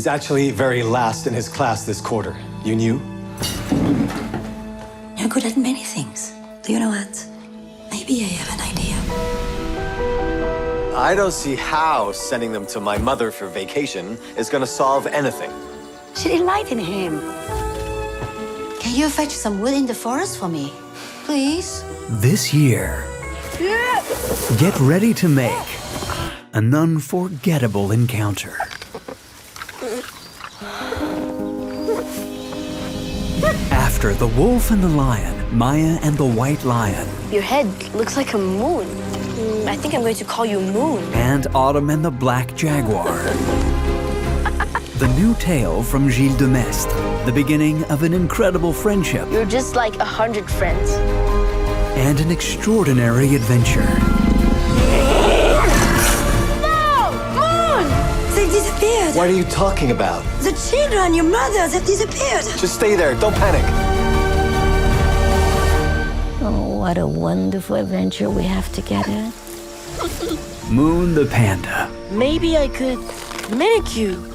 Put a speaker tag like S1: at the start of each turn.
S1: He's actually very last in his class this quarter. You knew?
S2: You're good at many things. Do you know what? Maybe I have an idea.
S1: I don't see how sending them to my mother for vacation is gonna solve anything.
S2: She'll enlighten him. Can you fetch some wood in the forest for me? Please?
S3: This year, get ready to make an unforgettable encounter. After The Wolf and the Lion, Maya and the White Lion,
S4: Your head looks like a moon. I think I'm going to call you Moon.
S3: and Autumn and the Black Jaguar. The new tale from Gilles de Maistre, the beginning of an incredible friendship
S4: You're just like 100 friends.
S3: and an extraordinary adventure.
S2: They disappeared.
S1: What are you talking about?
S2: The children, your mother, they've disappeared.
S1: Just stay there, don't panic.
S2: Oh, what a wonderful adventure we have together.
S3: Moon the Panda.
S4: Maybe I could mimic you.